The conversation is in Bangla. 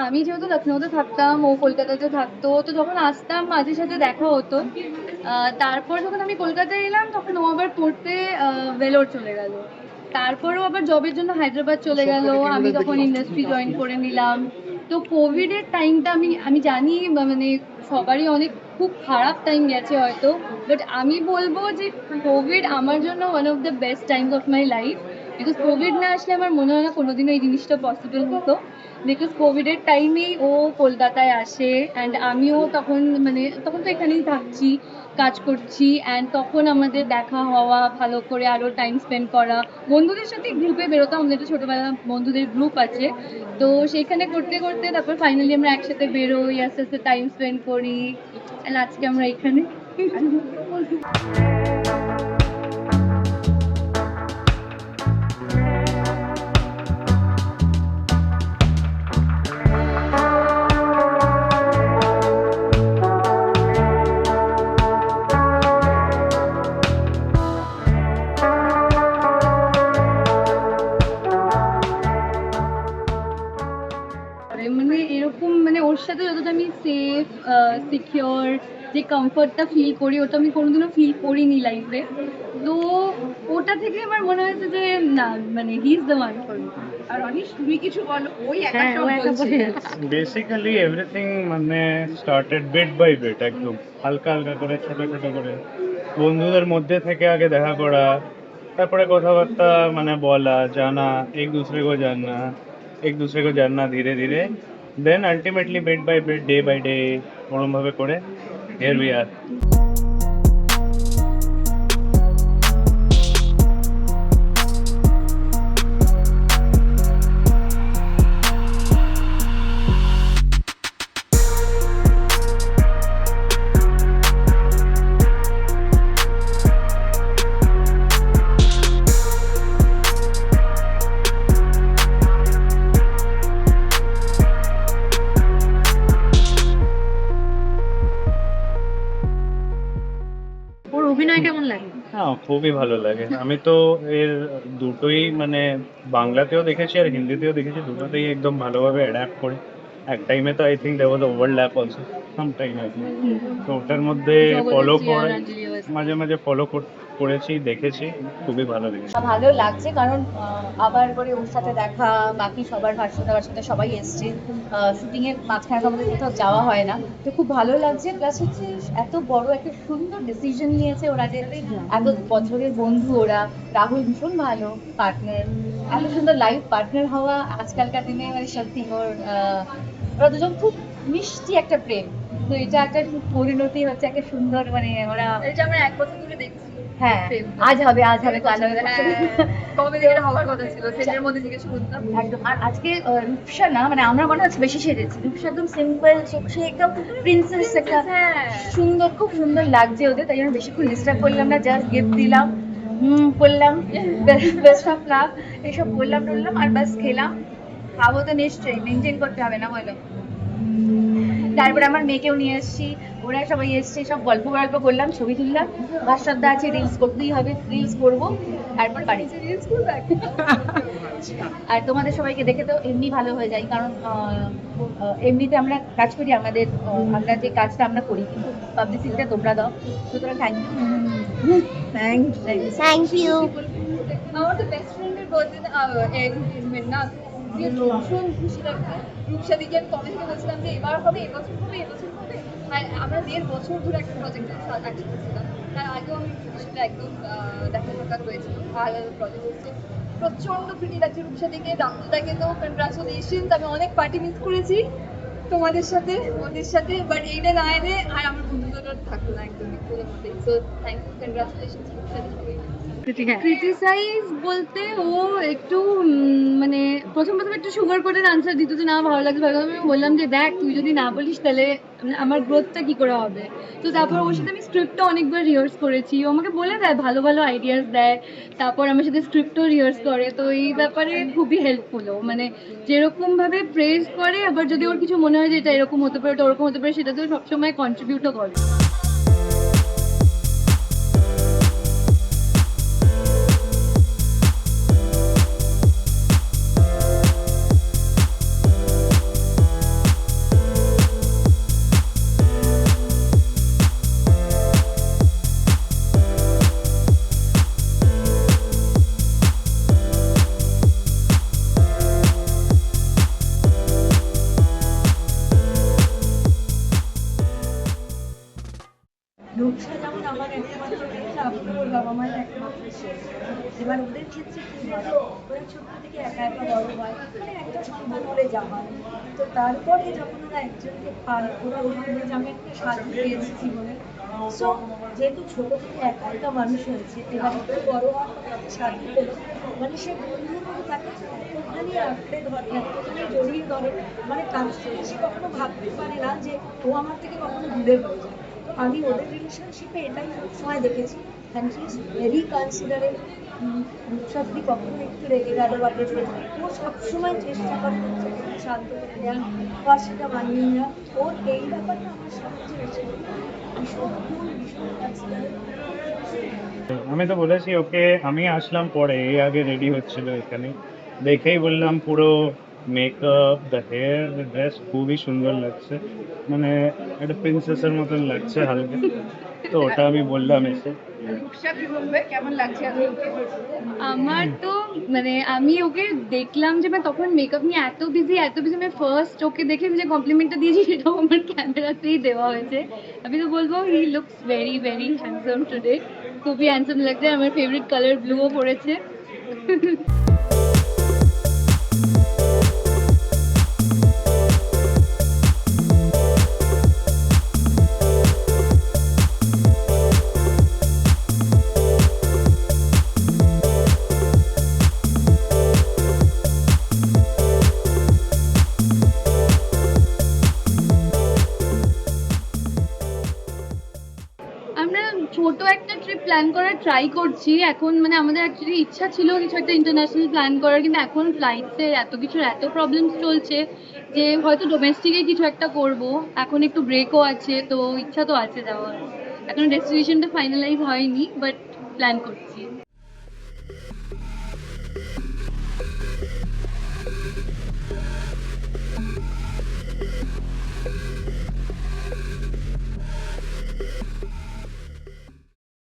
আমি যেহেতু লখনৌতে থাকতাম, ও কলকাতাতে থাকতো, তো যখন আসতাম মাঝে সাথে দেখা হতো। তারপর যখন আমি কলকাতায় এলাম তখন ও আবার পড়তে ভেলোর চলে গেল। তারপরেও আবার জবের জন্য হায়দ্রাবাদ চলে গেল, আমি তখন ইন্ডাস্ট্রি জয়েন করে নিলাম। তো কোভিডের টাইমটা আমি আমি জানি মানে সবারই অনেক খুব খারাপ টাইম গেছে হয়তো, বাট আমি বলবো যে কোভিড আমার জন্য one of the best Times of my life. Because Covid না আসলে আমার মনে হয় না কোনোদিনও এই জিনিসটা পসিবল হতো। বিকজ কোভিডের টাইমেই ও কলকাতায় আসে অ্যান্ড আমিও তখন মানে তখন তো এখানেই থাকছি, কাজ করছি, অ্যান্ড তখন আমাদের দেখা হওয়া, ভালো করে আরো টাইম স্পেন্ড করা, বন্ধুদের সাথে গ্রুপে বেরোতাম, আমাদের একটা ছোটবেলা বন্ধুদের গ্রুপ আছে। তো সেখানে করতে করতে তারপর ফাইনালি আমরা একসাথে বেরোই, আস্তে আস্তে টাইম স্পেন্ড করি, and আজকে আমরা এখানে। মানে এরকম মানে ওর সাথে যতটা আমি সেফ, সিকিওর, যে কমফর্টটা ফিল করি ওটা আমি কোনোদিনও ফিল করিনি লাইফে। তো ওটা থেকে আমার মনে হয়েছে যে না, মানে he is the one for me. আর অনিশ তুমি কিছু বলো, ওই একা হ্যাঁ, সব ও একা বলছে। বলে যাচ্ছে। বেসিক্যালি এভরিথিং মানে স্টার্টেড বিট বাই বিট, একদম হালকা হালকা করে, ছোট ছোট করে বন্ধুদের মধ্যে থেকে আগে দেখা করা, তারপরে কথাবার্তা মানে বলা, জানা, এক दूसरे को जानना, এক दूसरे को जानना ধীরে ধীরে, then ultimately bit by bit, day by day ওরম ভাবে করে হিয়ার উই আর। ওর অভিনয় কেমন লাগে? হ্যাঁ, খুবই ভালো লাগে। আমি তো এর দুটোই মানে বাংলাতেও দেখেছি আর হিন্দিতেও দেখেছি, দুটোতেই একদম ভালোভাবে অ্যাডাপ্ট করে। এক টাইমে তো I think there was overlap also some time I think. তো ওটার মধ্যে ফলো জগদীশ আর করে অঞ্জলি অবস্থি। মাঝে মাঝে করেছি, দেখেছি, খুবই ভালো লেগেছে। ভালো লাগছে কারণ আবার করে ওর সাথে দেখা, বাকি সবার ভার্সিটার সাথে সবাই এসছে। শুটিং এর মাঝখানে তো আমাদের কোথাও যাওয়া হয় না, তো খুব ভালো লাগছে। প্লাস হচ্ছে এত বড় একটা সুন্দর ডিসিশন নিয়েছে ওরা, যে এত বছরের বন্ধু ওরা। রাহুল ভীষণ ভালো পার্টনার, এত সুন্দর লাইফ পার্টনার হওয়া আজকালকার দিনে মানে সত্যি ওরা দুজন খুব মিষ্টি একটা প্রেম। তো এটা একটা পরিণতি হচ্ছে একটা সুন্দর, মানে ওরা এটা আমরা 1 বছর ধরে দেখছি। হ্যাঁ প্রেমটা। আজ হবে কাল হবে। কবে থেকে এটা হওয়ার কথা ছিল সেটার মধ্যে জিজ্ঞেস করতাম। একদম। আর আজকে রূপসা না, মানে আমরা মনে হচ্ছে বেশি সেজেছি, রূপসা একদম সিম্পল, সে একদম প্রিন্সেস একটা হ্যাঁ। সুন্দর, খুব সুন্দর লাগছে ওদের। তাই জন্য বেশিক্ষণ ডিস্টার্ব করলাম না, জাস্ট গিফট দিলাম, করলাম, বেস্ট অফ লাভ এইসব বললাম টললাম, আর বাস খেলাম। খাবো তো নিশ্চয়ই, মেনটেন করতে হবে না বলো। তারপরে আমার মেয়েকেও নিয়ে এসেছি, ওরা সবাই এসছে, সব গল্প গল্প করলাম, ছবি তুললাম। ভাস্বরদা আছে, রিলস করতেই হবে, রিলস করবো, তারপর বাড়ি। রিলস করবে? আর তোমাদের সবাইকে দেখে তো এমনি ভালো হয়ে যায়, কারণ এমনিতে আমরা কাজ করি, আমরা যে কাজটা আমরা করি, কিন্তু পাবলিসিটিটা তোমরা দাও, সুতরাং থ্যাংক ইউ। Thank you. আমার তো বেস্ট ফ্রেন্ডের বার্থডে এনগেজমেন্ট না, দিয়ে ভীষণ খুশি লাগছে। রূপসাদিকে আমি কবে থেকে বলছিলাম যে এবার হবে, এবছর হবে, এবছর হবে। আর আমরা 1.5 বছর ধরে একটা প্রজেক্টে একসাথে ছিলাম। তার আগেও আমি রূপসাদির সাথে একদম দেখা সাক্ষাৎ হয়েছিল, ভালো প্রজেক্ট হচ্ছে। প্রচন্ড প্রিটি লাগছে রূপসাদিকে। রাহুলদাকে তো কনগ্রাচুলেশনস, আমি অনেক পার্টি মিস করেছি তোমাদের সাথে, ওদের সাথে, বাট এইটা না এলে আর আমার বন্ধুত্বটা থাকতো না একদমই কোনো মতেই। সো থ্যাংক ইউ, কনগ্রাচুলেশনস রূপসাদি সবাই। ক্রিটিসাইজ বলতে ও একটু মানে প্রথম একটু সুগার কোটেড আনসার দিত যে না ভালো লাগছে ভালো লাগছে। আমি বললাম যে দেখ তুই যদি না বলিস তাহলে আমার গ্রোথটা কি করে হবে। তো তারপর ওর সাথে আমি স্ক্রিপ্টটা অনেকবার রিহার্স করেছি, ও আমাকে বলে দেয়, ভালো ভালো আইডিয়াস দেয়, তারপর আমার সাথে স্ক্রিপ্টও রিহার্স করে। তো এই ব্যাপারে খুবই হেল্পফুল ও, মানে যেরকম ভাবে প্রেজ করে, আবার যদি ওর কিছু মনে হয় যে এটা এরকম হতে পারে, ওটা ওরকম হতে পারে, সেটাতেও সবসময় কন্ট্রিবিউটও করে। আপনি ওর বাবা মায়ের একমাত্র শেষ। এবার ওদের ক্ষেত্রে কি হয়, ওরা ছোট্ট থেকে একা একা বড় হয়, মানে একটা সন্তান হলে যা হয়। তো তারপরে যখন ওরা একজনকে পায়, ওরা বলবে যে আমি একটা সাথী পেয়েছি জীবনে। সো যেহেতু ছোট থেকে একা একা মানুষ হয়েছে, এবার একটু বড় হওয়ার পরে একটা সাথী পেলো, মানে সে বন্ধুর মতো তাকে এতখানি আঁকড়ে ধরে, এতখানি জড়িয়ে ধরে, মানে কাছ থেকে সে কখনো ভাবতে পারে না যে ও আমার থেকে কখনো দূরে হয়ে যায়। তো আমি ওদের রিলেশনশিপে এটাই সবসময় দেখেছি, and he is very considerate. রূপসাদি কখনো একটু রেগে গেল বা কিছু, ও সবসময় চেষ্টা করে রূপসাদিকে শান্ত করে দেওয়ার, পাশটা মানিয়ে নেওয়া। ওর এই ব্যাপারটা আমার সবচেয়ে বেশি ভীষণ cool, ভীষণ কনসিডারেট। আমি তো বলেছি ওকে, আমি আসলাম পরে, এই আগে রেডি হচ্ছিল এখানে, দেখেই বললাম পুরো makeup, the hair, the dress খুবই সুন্দর লাগছে, মানে একটা প্রিন্সেসের মতন লাগছে হালকা। তো ওটা আমি বললাম এসে। আমার তো মানে আমি ওকে দেখলাম যে মানে তখন মেকআপ নিয়ে এত বিজি আমি ফার্স্ট ওকে দেখে যে কমপ্লিমেন্টটা দিয়েছি সেটাও আমার ক্যামেরাতেই দেওয়া হয়েছে। আমি তো বলবো he looks very very handsome today, খুবই হ্যান্ডসাম লাগছে। আমার ফেভারিট কালার ব্লুও পড়েছে। আমরা ছোট একটা ট্রিপ প্ল্যান করার ট্রাই করছি এখন, মানে আমাদের অ্যাকচুয়ালি ইচ্ছা ছিল কিছু একটা ইন্টারন্যাশনাল প্ল্যান করার, কিন্তু এখন ফ্লাইটসের এত প্রবলেমস চলছে যে হয়তো ডোমেস্টিকে কিছু একটা করব। এখন একটু ব্রেকও আছে, তো ইচ্ছা তো আছে যাওয়ার। এখন ডেস্টিনেশনটা ফাইনালাইজ হয়নি, বাট প্ল্যান করছি।